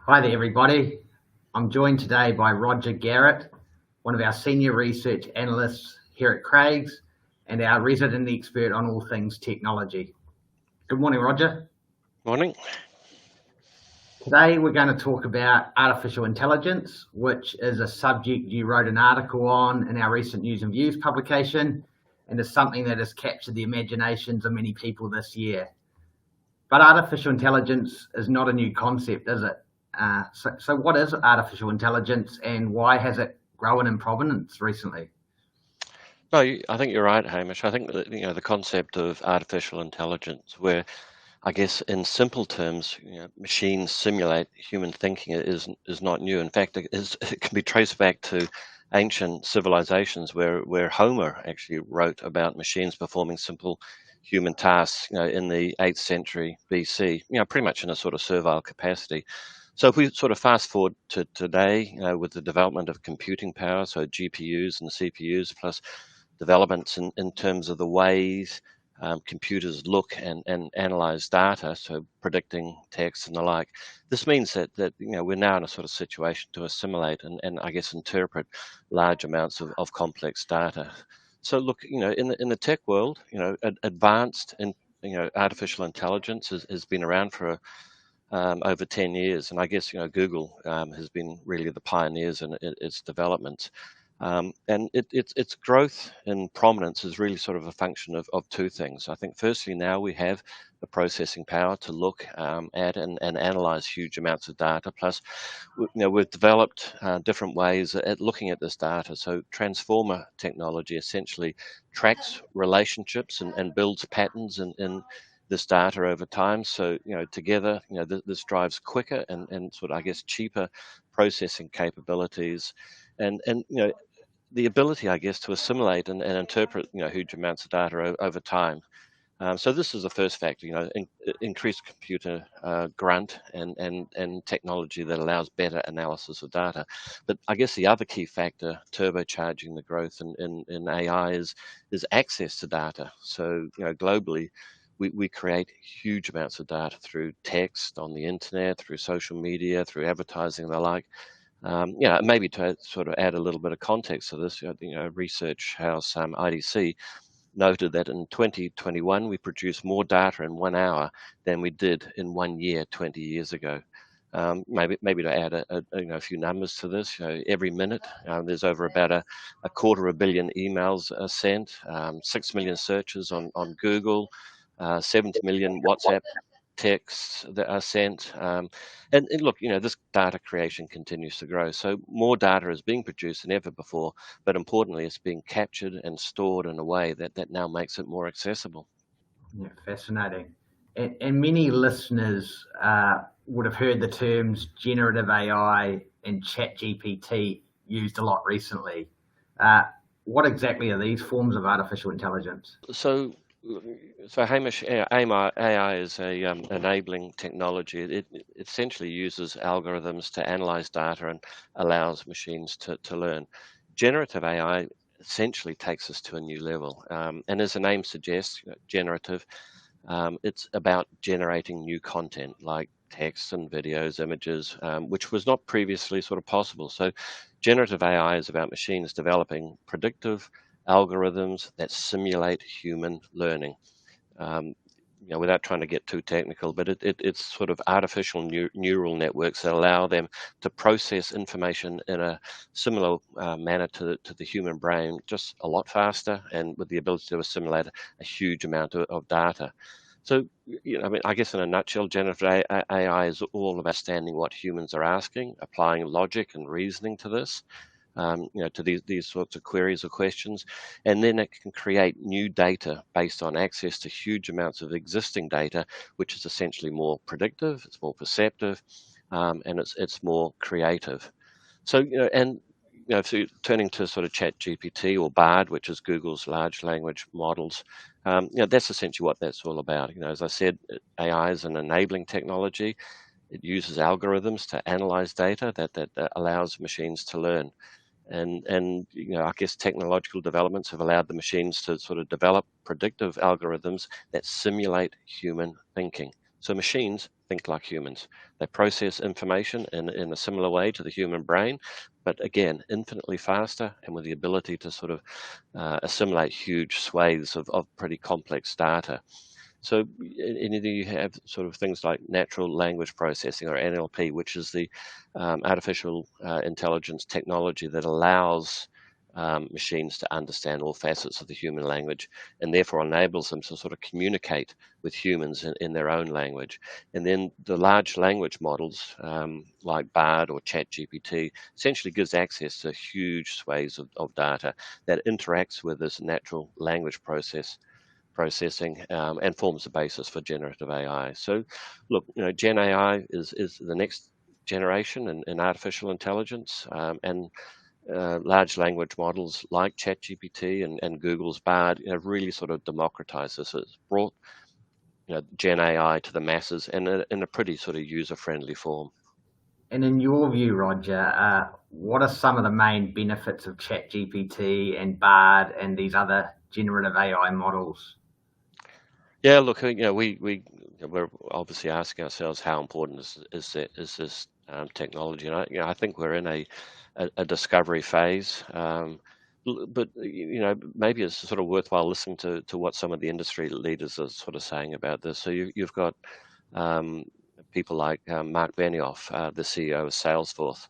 Hi there, everybody. I'm joined today by Roger Garrett, one of our senior research analysts here at Craig's and our resident expert on all things technology. Good morning, Roger. Morning. Today, we're going to talk about artificial intelligence, which is a subject you wrote an article on in our recent News and Views publication, and is something that has captured the imaginations of many people this year. But artificial intelligence is not a new concept, is it? So what is artificial intelligence, and why has it grown in prominence recently? No, I think you're right, Hamish. I think that the concept of artificial intelligence, where I guess in simple terms, machines simulate human thinking, is not new. In fact, it can be traced back to ancient civilizations, where Homer actually wrote about machines performing simple human tasks, in the 8th century BC, pretty much in a sort of servile capacity. So if we sort of fast forward to today, with the development of computing power, so GPUs and CPUs, plus developments in terms of the ways computers look and analyze data, so predicting text and the like. This means that we're now in a sort of situation to assimilate and I guess interpret large amounts of complex data. So look, in the tech world, advanced in artificial intelligence has been around for over 10 years. And I guess, Google has been really the pioneers in its development. And its growth in prominence is really sort of a function of two things. I think firstly, now we have the processing power to look at and analyze huge amounts of data. Plus, we've developed different ways at looking at this data. So transformer technology essentially tracks relationships and builds patterns in this data over time. So, together, this drives quicker and sort of, I guess, cheaper processing capabilities and the ability, I guess, to assimilate and interpret, huge amounts of data over time. So this is the first factor, increased computer grunt and technology that allows better analysis of data. But I guess the other key factor turbocharging the growth in AI is access to data. So, globally, we create huge amounts of data through text, on the internet, through social media, through advertising and the like. Maybe to sort of add a little bit of context to this, research house IDC noted that in 2021 we produced more data in 1 hour than we did in 1 year 20 years ago. Maybe to add a few numbers to this, every minute there's over about a 250 million emails sent, 6 million searches on Google, 70 million WhatsApp texts that are sent. And look, this data creation continues to grow. So more data is being produced than ever before, but importantly, it's being captured and stored in a way that now makes it more accessible. Yeah, fascinating. And many listeners would have heard the terms generative AI and ChatGPT used a lot recently. What exactly are these forms of artificial intelligence? So Hamish, AI is a enabling technology. It essentially uses algorithms to analyze data and allows machines to learn. Generative AI essentially takes us to a new level. And as the name suggests, generative, it's about generating new content like text and videos, images, which was not previously sort of possible. So generative AI is about machines developing predictive algorithms that simulate human learning. Um, Without trying to get too technical, but it's sort of artificial neural networks that allow them to process information in a similar manner to the human brain, just a lot faster, and with the ability to assimilate a huge amount of data. So, I guess in a nutshell, generative AI is all about understanding what humans are asking, applying logic and reasoning to this, to these sorts of queries or questions, and then it can create new data based on access to huge amounts of existing data, which is essentially more predictive, it's more perceptive, and it's more creative. So, so turning to sort of ChatGPT or Bard, which is Google's large language models, that's essentially what that's all about. As I said, AI is an enabling technology. It uses algorithms to analyze data that allows machines to learn. And I guess technological developments have allowed the machines to sort of develop predictive algorithms that simulate human thinking. So machines think like humans. They process information in a similar way to the human brain, but again, infinitely faster and with the ability to sort of assimilate huge swathes of pretty complex data. So and you have sort of things like natural language processing, or NLP, which is the artificial intelligence technology that allows machines to understand all facets of the human language, and therefore enables them to sort of communicate with humans in their own language. And then the large language models like Bard or ChatGPT essentially gives access to huge swathes of data that interacts with this natural language processing and forms the basis for generative AI. So, look, Gen AI is the next generation in artificial intelligence, and large language models like ChatGPT and Google's Bard have really sort of democratized this. It's brought Gen AI to the masses in a pretty sort of user-friendly form. And in your view, Roger, what are some of the main benefits of ChatGPT and Bard and these other generative AI models? Yeah, look, we're obviously asking ourselves how important is this technology, and I think we're in a discovery phase. But maybe it's sort of worthwhile listening to what some of the industry leaders are sort of saying about this. So you've got um, people like Mark Benioff, the CEO of Salesforce,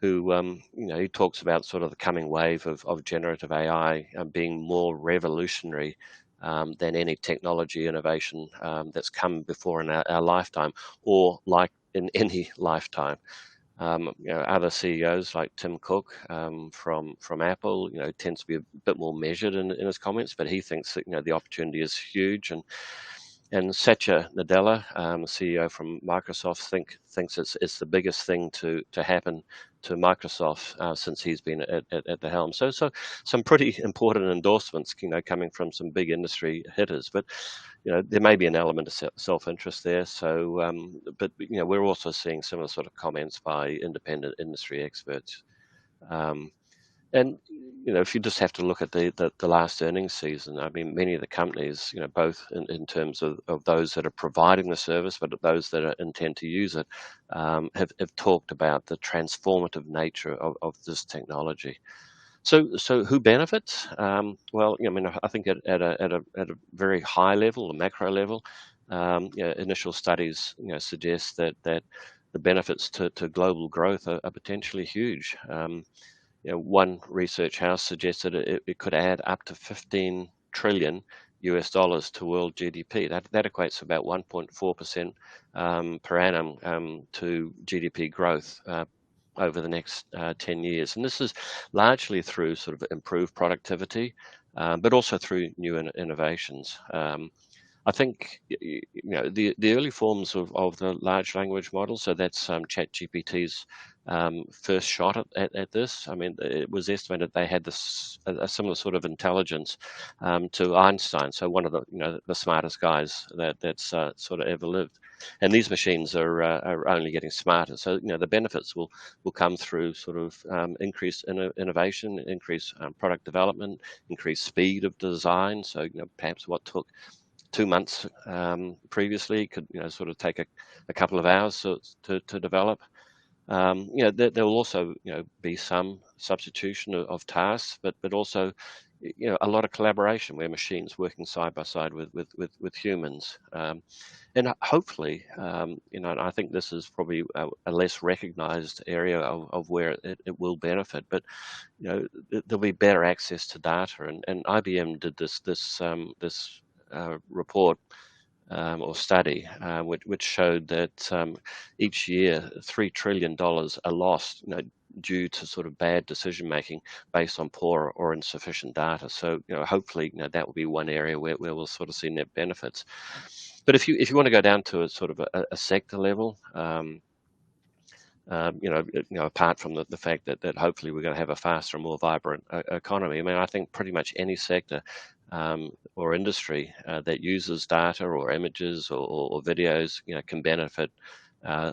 who talks about sort of the coming wave of generative AI being more revolutionary than any technology innovation that's come before in our lifetime, or like in any lifetime. Other CEOs like Tim Cook from Apple, tends to be a bit more measured in his comments, but he thinks that the opportunity is huge. And Satya Nadella, CEO from Microsoft, thinks it's the biggest thing to happen to Microsoft since he's been at the helm. So some pretty important endorsements, coming from some big industry hitters. But there may be an element of self-interest there. So, but we're also seeing similar sort of comments by independent industry experts. And if you just have to look at the last earnings season, I mean, many of the companies, both in terms of those that are providing the service, but those that are intend to use it, have talked about the transformative nature of this technology. So who benefits? Well, I mean, I think at a very high level, a macro level, initial studies, suggest that the benefits to global growth are potentially huge. One research house suggested it could add up to 15 trillion US dollars to world GDP. That equates to about 1.4% per annum to GDP growth over the next 10 years. And this is largely through sort of improved productivity, but also through new innovations. I think the early forms of the large language model. So that's ChatGPT's first shot at this. I mean, it was estimated they had this a similar sort of intelligence to Einstein. So one of the smartest guys that's sort of ever lived. And these machines are only getting smarter. So the benefits will come through sort of increased innovation, increased product development, increased speed of design. So perhaps what took 2 months previously could sort of take a couple of hours to develop. There will also be some substitution of tasks, but also a lot of collaboration where machines working side by side with humans. And hopefully, and I think this is probably a less recognized area of where it will benefit, but there'll be better access to data. And IBM did this report or study, which showed that each year $3 trillion are lost, due to sort of bad decision making based on poor or insufficient data. So hopefully that will be one area where we'll sort of see net benefits. But if you want to go down to a sort of a sector level, apart from the fact that hopefully we're going to have a faster and more vibrant economy, I mean, I think pretty much any sector or industry that uses data or images or videos, can benefit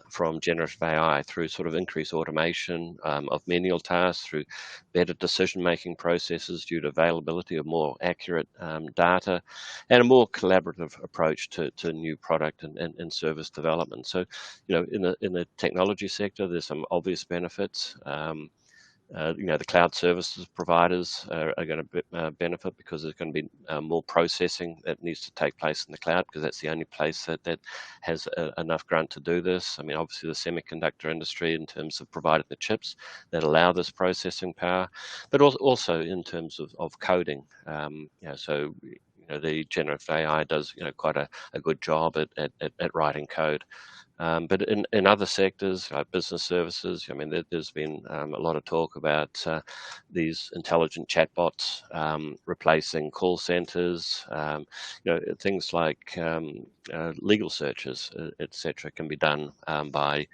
from generative AI through sort of increased automation of manual tasks, through better decision-making processes due to availability of more accurate data, and a more collaborative approach to new product and service development. So, in the technology sector, there's some obvious benefits. The cloud services providers are going to benefit because there's going to be more processing that needs to take place in the cloud, because that's the only place that has enough grunt to do this. I mean, obviously the semiconductor industry, in terms of providing the chips that allow this processing power, but also in terms of coding. So the generative AI does quite a good job at writing code. But in other sectors, like business services, I mean, there's been a lot of talk about these intelligent chatbots replacing call centers. Things like legal searches, etc., can be done by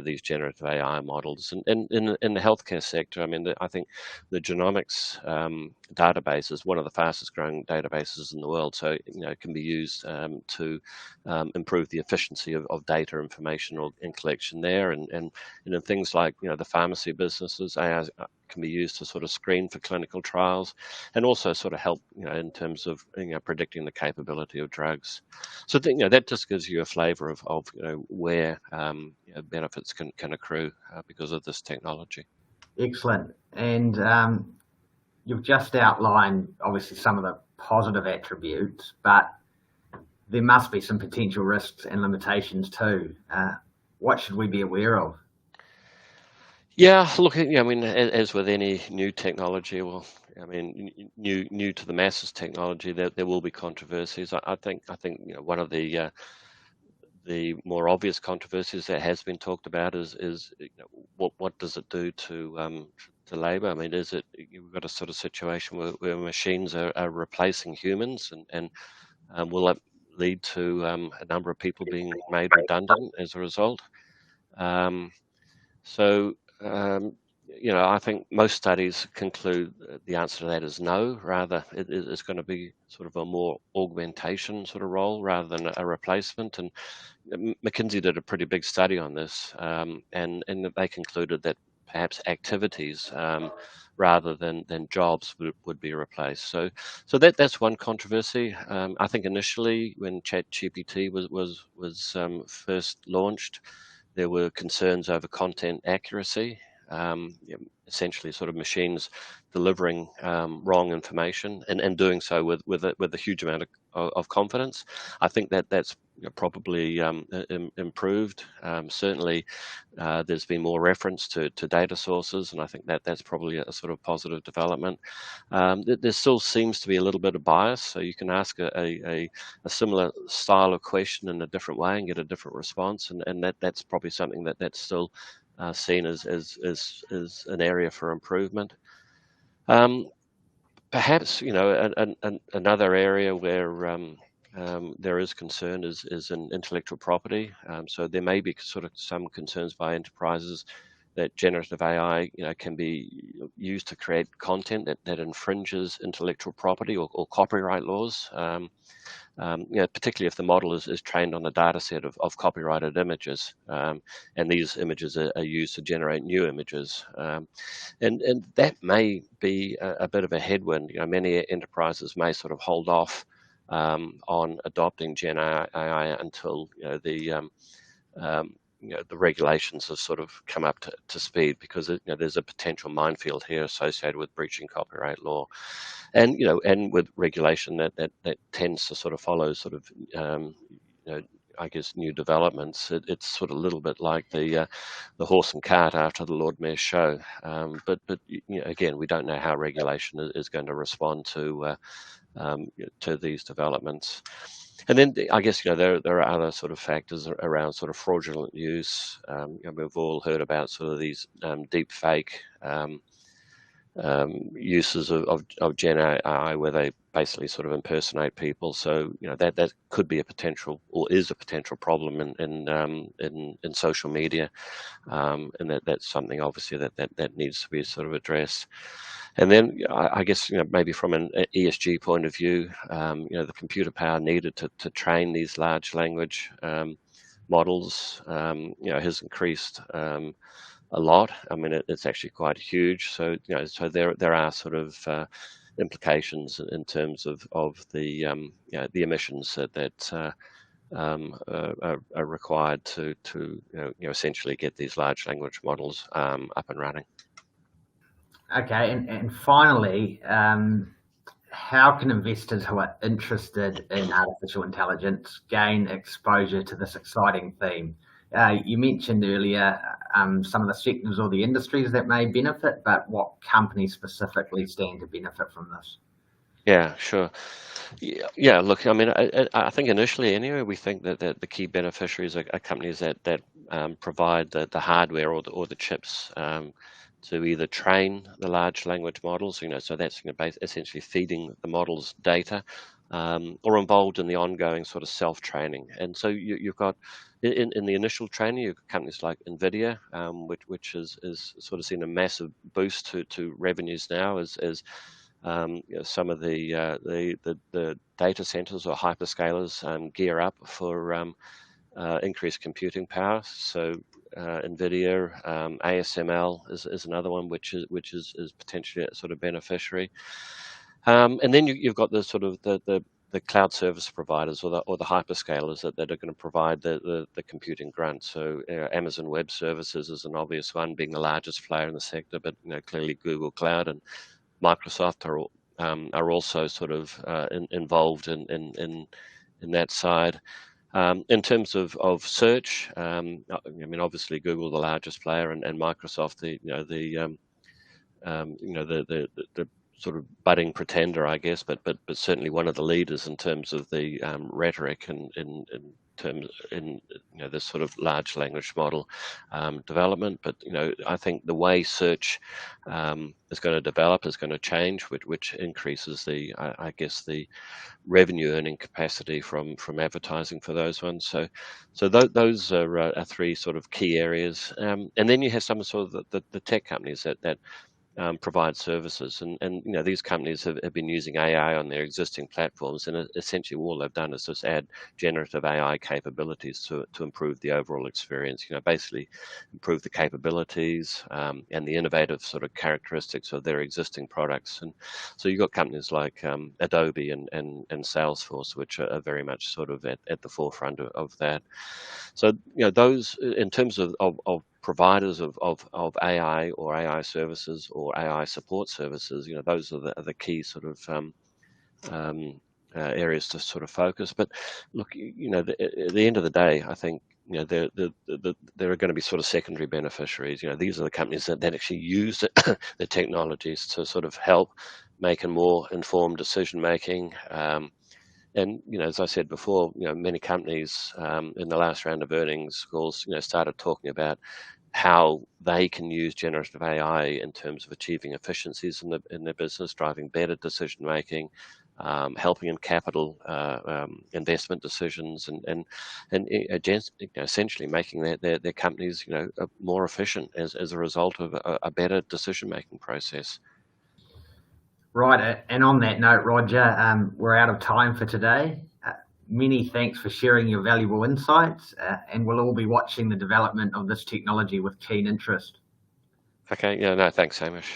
these generative AI models. And in the healthcare sector, I mean, I think the genomics database is one of the fastest growing databases in the world. So it can be used to improve the efficiency of data information and collection there, and in things like the pharmacy businesses, AI can be used to sort of screen for clinical trials, and also sort of help in terms of predicting the capability of drugs. So that just gives you a flavour of where benefits can accrue because of this technology. Excellent. And you've just outlined obviously some of the positive attributes, but there must be some potential risks and limitations too. What should we be aware of? Yeah, look, I mean, as with any new technology, well, I mean, new to the masses technology, there will be controversies. I think one of the more obvious controversies that has been talked about is what does it do to labour? I mean, you've got a sort of situation where machines are replacing humans, and will that lead to a number of people being made redundant as a result? I think most studies conclude the answer to that is no. Rather, it's going to be sort of a more augmentation sort of role rather than a replacement. And McKinsey did a pretty big study on this, and they concluded that perhaps activities rather than jobs would be replaced. So that's one controversy. I think initially when ChatGPT was first launched, there were concerns over content accuracy, essentially sort of machines delivering wrong information and doing so with a huge amount of confidence. I think that's probably improved. Certainly, there's been more reference to data sources, and I think that's probably a sort of positive development. There still seems to be a little bit of bias, so you can ask a similar style of question in a different way and get a different response, and that's probably something that's still seen as an area for improvement. Perhaps another area where there is concern is in intellectual property. So there may be sort of some concerns by enterprises that generative AI can be used to create content that infringes intellectual property or copyright laws. Particularly if the model is trained on a data set of copyrighted images, and these images are used to generate new images. And that may be a bit of a headwind. Many enterprises may sort of hold off on adopting Gen AI until the regulations have sort of come up to speed, because there's a potential minefield here associated with breaching copyright law, and with regulation that tends to sort of follow sort of I guess new developments. It's sort of a little bit like the horse and cart after the Lord Mayor's show. But again, we don't know how regulation is going to respond to these developments. And then I guess there are other sort of factors around sort of fraudulent use. We've all heard about sort of these deep fake uses of Gen AI, where they basically sort of impersonate people. So that could be a potential, or is a potential problem in social media, and that's something obviously that needs to be sort of addressed. And then I guess maybe from an ESG point of view, the computer power needed to train these large language models, has increased a lot. I mean, it's actually quite huge. So so there are sort of implications in terms of the the emissions that are required to essentially get these large language models up and running. Okay, and finally, how can investors who are interested in artificial intelligence gain exposure to this exciting theme? You mentioned earlier some of the sectors or the industries that may benefit, but what companies specifically stand to benefit from this? Yeah, sure. Yeah. Look, I mean, I think initially, anyway, we think that the key beneficiaries are companies that provide the hardware or the chips to either train the large language models, so that's essentially feeding the models data, or involved in the ongoing sort of self-training. And so you've got in the initial training, you've got companies like NVIDIA, which is sort of seen a massive boost to revenues now as some of the data centers or hyperscalers gear up for increased computing power. So NVIDIA, ASML is another one which is potentially a sort of beneficiary. And then you've got the sort of the cloud service providers or the hyperscalers that are going to provide the computing grunt. So Amazon Web Services is an obvious one, being the largest player in the sector, but clearly Google Cloud and Microsoft are also sort of involved in that side. In terms of search, I mean, obviously Google the largest player, and Microsoft the sort of budding pretender, I guess, but certainly one of the leaders in terms of the rhetoric and in this sort of large language model development. But I think the way search is going to develop is going to change, which increases I guess the revenue earning capacity from advertising for those ones. So those are three sort of key areas. And then you have some sort of the tech companies that provide services, and these companies have been using AI on their existing platforms, and essentially all they've done is just add generative AI capabilities to improve the overall experience. Basically improve the capabilities and the innovative sort of characteristics of their existing products. And so you've got companies like Adobe and Salesforce, which are very much sort of at the forefront of that. So those in terms of providers of AI or AI services or AI support services, those are the key sort of areas to sort of focus. But look, at the end of the day, I think there are going to be sort of secondary beneficiaries. These are the companies that actually use the technologies to sort of help make a more informed decision making. And as I said before, many companies in the last round of earnings calls, started talking about how they can use generative AI in terms of achieving efficiencies in their business, driving better decision making, helping in capital investment decisions, and essentially making their companies more efficient as a result of a better decision making process. Right, and on that note, Roger, we're out of time for today. Many thanks for sharing your valuable insights, and we'll all be watching the development of this technology with keen interest. Okay, no, thanks, Hamish.